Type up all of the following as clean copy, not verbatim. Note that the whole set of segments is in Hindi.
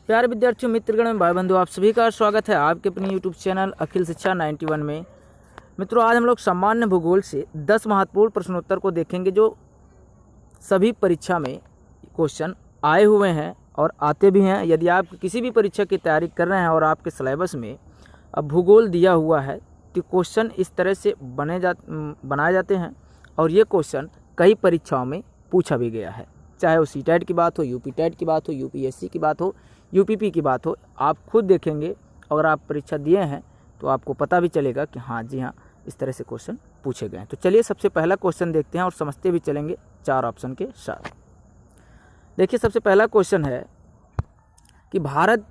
प्यारे विद्यार्थियों, मित्रगण एवं भाई बंधु, आप सभी का स्वागत है आपके अपने यूट्यूब चैनल अखिल शिक्षा 91 में। मित्रों, आज हम लोग सामान्य भूगोल से 10 महत्वपूर्ण प्रश्नोत्तर को देखेंगे जो सभी परीक्षा में क्वेश्चन आए हुए हैं और आते भी हैं। यदि आप किसी भी परीक्षा की तैयारी कर रहे हैं और आपके सिलेबस में अब भूगोल दिया हुआ है तो क्वेश्चन इस तरह से बनाए जाते हैं और ये क्वेश्चन कई परीक्षाओं में पूछा भी गया है। चाहे वो सीटेट की बात हो, यूपी टेट की बात हो, यूपीएससी की बात हो, यूपीपी की बात हो, आप खुद देखेंगे। अगर आप परीक्षा दिए हैं तो आपको पता भी चलेगा कि हाँ जी हाँ, इस तरह से क्वेश्चन पूछे गए हैं। तो चलिए सबसे पहला क्वेश्चन देखते हैं और समझते भी चलेंगे 4 ऑप्शन के साथ। देखिए, सबसे पहला क्वेश्चन है कि भारत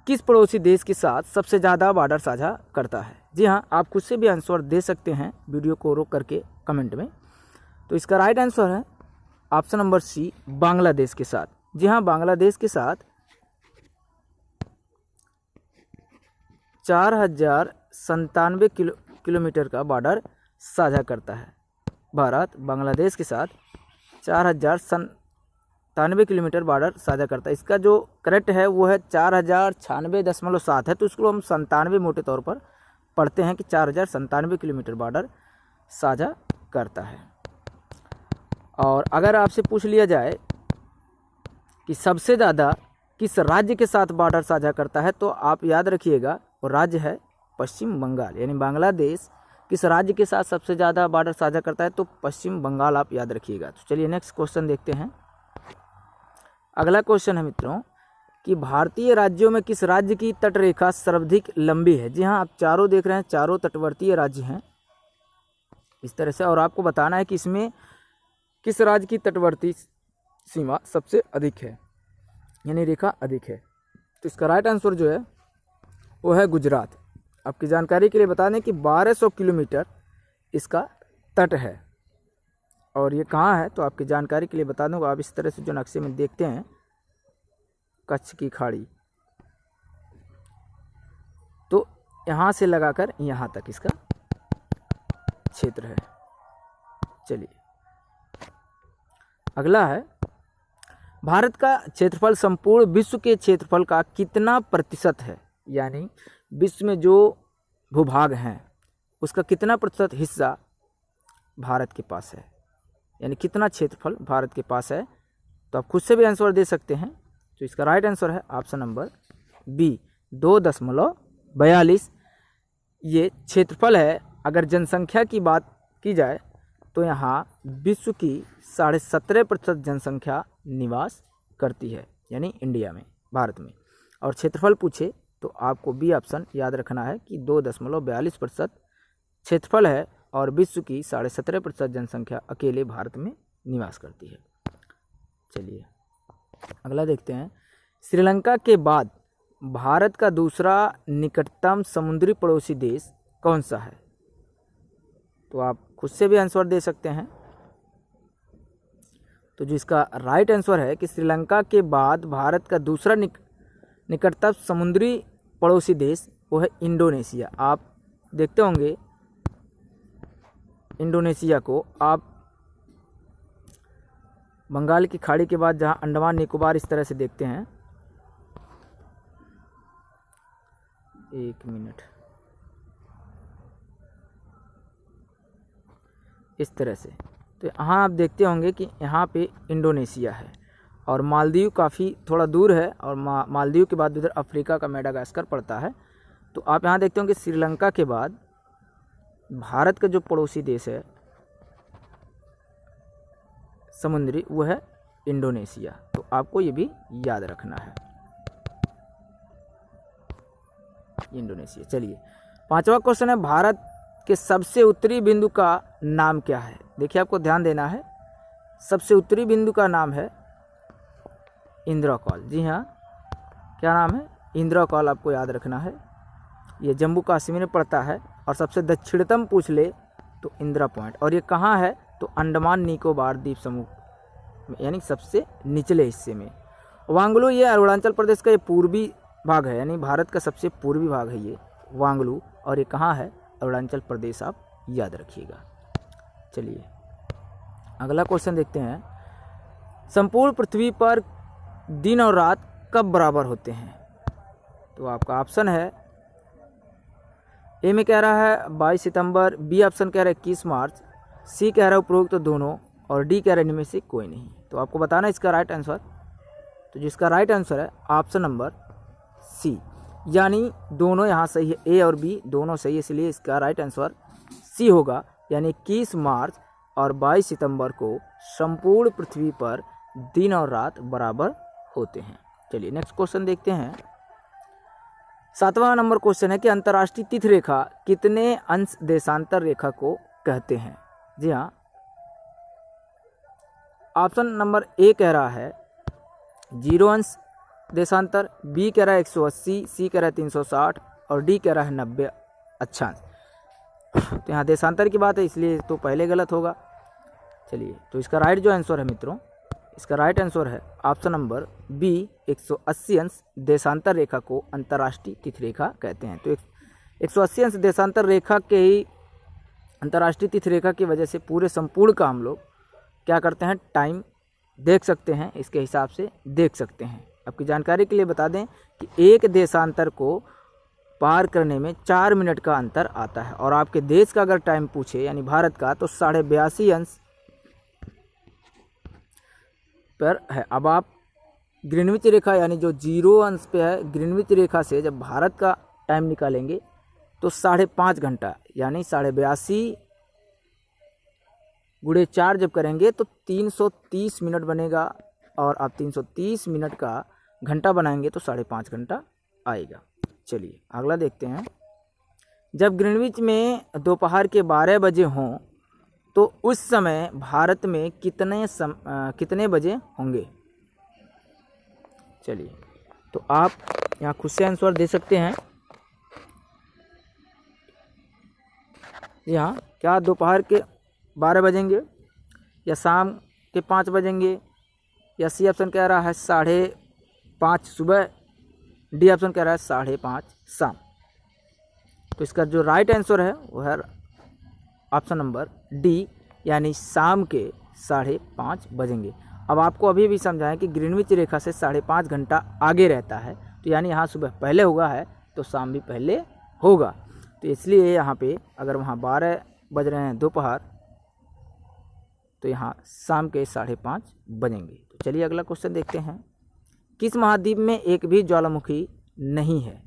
किस पड़ोसी देश के साथ सबसे ज़्यादा बॉर्डर साझा करता है। जी हाँ, आप खुद से भी आंसर दे सकते हैं वीडियो को रोक करके कमेंट में। तो इसका राइट आंसर है ऑप्शन नंबर सी, बांग्लादेश के साथ। जी हाँ, बांग्लादेश के साथ 4097 किलोमीटर का बॉर्डर साझा करता है। भारत बांग्लादेश के साथ 4097 किलोमीटर बॉर्डर साझा करता है। इसका जो करेक्ट है वो है 4096.7 है, तो इसको हम 97 मोटे तौर पर पढ़ते हैं कि 4097 किलोमीटर बॉर्डर साझा करता है। और अगर आपसे पूछ लिया जाए कि सबसे ज़्यादा किस राज्य के साथ बॉर्डर साझा करता है, तो आप याद रखिएगा वो राज्य है पश्चिम बंगाल। यानी बांग्लादेश किस राज्य के साथ सबसे ज़्यादा बॉर्डर साझा करता है, तो पश्चिम बंगाल आप याद रखिएगा। तो चलिए नेक्स्ट क्वेश्चन देखते हैं। अगला क्वेश्चन है मित्रों कि भारतीय राज्यों में किस राज्य की तटरेखा सर्वाधिक लंबी है। जी हाँ, आप चारों देख रहे हैं, चारों तटवर्तीय राज्य हैं इस तरह से, और आपको बताना है कि इसमें किस राज्य की तटवर्ती सीमा सबसे अधिक है, यानी रेखा अधिक है। तो इसका राइट आंसर जो है वो है गुजरात। आपकी जानकारी के लिए बता दें कि 1200 किलोमीटर इसका तट है। और ये कहाँ है, तो आपकी जानकारी के लिए बता दूँगा। आप इस तरह से जो नक्शे में देखते हैं, कच्छ की खाड़ी, तो यहाँ से लगाकर यहाँ तक इसका क्षेत्र है। चलिए अगला है, भारत का क्षेत्रफल संपूर्ण विश्व के क्षेत्रफल का कितना प्रतिशत है। यानी विश्व में जो भूभाग हैं उसका कितना प्रतिशत हिस्सा भारत के पास है, यानी कितना क्षेत्रफल भारत के पास है। तो आप खुद से भी आंसर दे सकते हैं। तो इसका राइट आंसर है ऑप्शन नंबर बी, 2.42। ये क्षेत्रफल है। अगर जनसंख्या की बात की जाए तो यहाँ विश्व की 17.5% जनसंख्या निवास करती है, यानी इंडिया में, भारत में। और क्षेत्रफल पूछे तो आपको बी ऑप्शन याद रखना है कि 2.42% क्षेत्रफल है और विश्व की 17.5% जनसंख्या अकेले भारत में निवास करती है। चलिए अगला देखते हैं। श्रीलंका के बाद भारत का दूसरा निकटतम समुद्री पड़ोसी देश कौन सा है। तो आप खुद से भी आंसर दे सकते हैं। तो जो इसका राइट आंसर है कि श्रीलंका के बाद भारत का दूसरा निकटतम समुद्री पड़ोसी देश वो है इंडोनेशिया। आप देखते होंगे इंडोनेशिया को आप बंगाल की खाड़ी के बाद जहां अंडमान निकोबार इस तरह से देखते हैं। एक मिनट, इस तरह से, तो यहाँ आप देखते होंगे कि यहाँ पे इंडोनेशिया है और मालदीव काफ़ी थोड़ा दूर है, और मालदीव के बाद उधर अफ्रीका का मेडागास्कर पड़ता है। तो आप यहाँ देखते होंगे श्रीलंका के बाद भारत का जो पड़ोसी देश है समुद्री, वो है इंडोनेशिया। तो आपको ये भी याद रखना है, इंडोनेशिया। चलिए पांचवा क्वेश्चन है, भारत के सबसे उत्तरी बिंदु का नाम क्या है। देखिए आपको ध्यान देना है, सबसे उत्तरी बिंदु का नाम है इंद्रकौल। जी हाँ, क्या नाम है, इंद्रकौल। आपको याद रखना है, ये जम्मू कश्मीर में पड़ता है। और सबसे दक्षिणतम पूछ ले तो इंदिरा पॉइंट। और ये कहाँ है, तो अंडमान निकोबार द्वीप समूह, यानी सबसे निचले हिस्से में। वांगलू ये अरुणाचल प्रदेश का ये पूर्वी भाग है, यानी भारत का सबसे पूर्वी भाग है ये वांगलू। और ये कहाँ है, अरुणाचल प्रदेश, आप याद रखिएगा। चलिए अगला क्वेश्चन देखते हैं। संपूर्ण पृथ्वी पर दिन और रात कब बराबर होते हैं? तो आपका ऑप्शन है ए में कह रहा है 22 सितंबर, बी ऑप्शन कह रहा है 21 मार्च, सी कह रहा है उपरोक्त तो दोनों, और डी कह रहा है इनमें से कोई नहीं। तो आपको बताना इसका राइट आंसर। तो जिसका राइट आंसर है ऑप्शन नंबर सी, यानी दोनों यहाँ सही है, ए और बी दोनों सही है, इसलिए इसका राइट आंसर सी होगा। यानी 21 मार्च और 22 सितंबर को संपूर्ण पृथ्वी पर दिन और रात बराबर होते हैं। चलिए नेक्स्ट क्वेश्चन देखते हैं। 7वां नंबर क्वेश्चन है कि अंतर्राष्ट्रीय तिथि रेखा कितने अंश देशांतर रेखा को कहते हैं? जी हाँ, ऑप्शन नंबर ए कह रहा है 0 अंश देशांतर, बी कह रहा है 180, सी कह रहा है 360 और डी कह रहा है 90 अक्षांश। तो यहाँ देशांतर की बात है, इसलिए तो पहले गलत होगा। चलिए, तो इसका राइट जो आंसर है मित्रों, इसका राइट आंसर है ऑप्शन नंबर बी 180 अंश देशांतर रेखा को अंतर्राष्ट्रीय तिथि रेखा कहते हैं। तो 180 अंश देशांतर रेखा के ही अंतर्राष्ट्रीय तिथि रेखा की वजह से पूरे संपूर्ण का हम लोग क्या करते हैं, टाइम देख सकते हैं, इसके हिसाब से देख सकते हैं। आपकी जानकारी के लिए बता दें कि एक देशांतर को पार करने में 4 मिनट का अंतर आता है, और आपके देश का अगर टाइम पूछे यानी भारत का तो 82.5 अंश पर है। अब आप ग्रीनविच रेखा यानी जो 0 अंश पे है, ग्रीनविच रेखा से जब भारत का टाइम निकालेंगे तो 5.5 घंटा, यानी 82.5 गुणे 4 जब करेंगे तो 330 मिनट बनेगा, और आप 330 मिनट का घंटा बनाएंगे तो 5.5 घंटा आएगा। चलिए अगला देखते हैं। जब ग्रीनविच में दोपहर के 12 बजे हों तो उस समय भारत में कितने बजे होंगे? चलिए, तो आप यहाँ खुद से आंसर दे सकते हैं। यहाँ क्या दोपहर के 12 बजेंगे, या शाम के 5 बजेंगे, या सी ऑप्शन कह रहा है 5:30 सुबह, डी ऑप्शन कह रहा है 5:30 शाम। तो इसका जो राइट आंसर है वो है ऑप्शन नंबर डी, यानी शाम के 5:30 बजेंगे। अब आपको अभी भी समझाएं कि ग्रीनविच रेखा से 5.5 घंटा आगे रहता है, तो यानी यहाँ सुबह पहले हुआ है तो शाम भी पहले होगा। तो इसलिए यहाँ पे अगर वहाँ 12 बज रहे हैं दोपहर, तो यहाँ शाम के 5:30 बजेंगे। तो चलिए अगला क्वेश्चन देखते हैं। किस महाद्वीप में एक भी ज्वालामुखी नहीं है?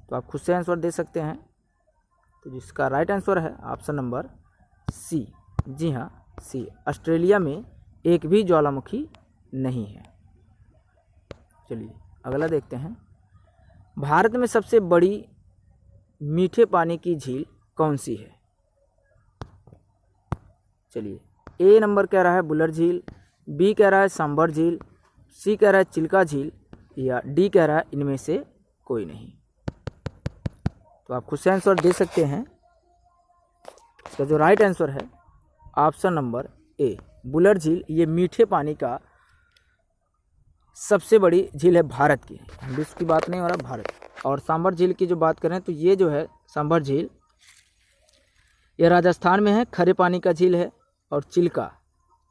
तो आप खुद से आंसर दे सकते हैं। तो जिसका राइट आंसर है ऑप्शन नंबर सी, जी हाँ सी, ऑस्ट्रेलिया में एक भी ज्वालामुखी नहीं है। चलिए अगला देखते हैं। भारत में सबसे बड़ी मीठे पानी की झील कौन सी है? चलिए, ए नंबर कह रहा है बुलर झील, बी कह रहा है सांबर झील, सी कह रहा है चिल्का झील, या डी कह रहा है इनमें से कोई नहीं। तो आप खुद से आंसर दे सकते हैं। इसका जो राइट आंसर है ऑप्शन नंबर ए, बुलर झील, ये मीठे पानी का सबसे बड़ी झील है भारत की, विश्व की बात नहीं हो रहा, भारत। और सांबर झील की जो बात करें तो ये जो है सांबर झील, ये राजस्थान में है, खरे पानी का झील है। और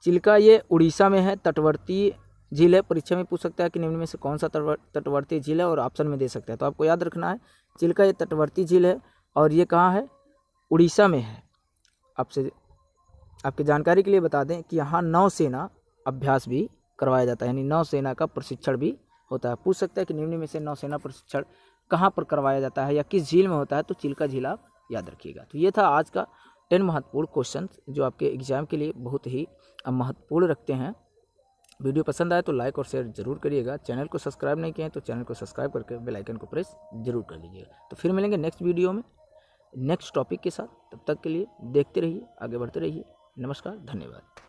चिल्का ये उड़ीसा में है, तटवर्ती झील है। परीक्षा में पूछ सकता है कि निम्न में से कौन सा तटवर्ती झील है, और ऑप्शन में दे सकता है। तो आपको याद रखना है चिल्का ये तटवर्ती झील है, और ये कहाँ है, उड़ीसा में है। आपकी जानकारी के लिए बता दें कि यहाँ नौसेना अभ्यास भी करवाया जाता है, यानी नौसेना का प्रशिक्षण भी होता है। पूछ सकता है कि निम्न में से नौसेना प्रशिक्षण कहाँ पर करवाया जाता है या किस झील में होता है, तो चिल्का झील आप याद रखिएगा। तो ये था आज का 10 महत्वपूर्ण क्वेश्चन जो आपके एग्जाम के लिए बहुत ही महत्वपूर्ण रखते हैं। वीडियो पसंद आए तो लाइक और शेयर जरूर करिएगा। चैनल को सब्सक्राइब नहीं किए तो चैनल को सब्सक्राइब करके बेल आइकन को प्रेस जरूर कर लीजिएगा। तो फिर मिलेंगे नेक्स्ट वीडियो में नेक्स्ट टॉपिक के साथ। तब तक के लिए देखते रहिए, आगे बढ़ते रहिए। नमस्कार, धन्यवाद।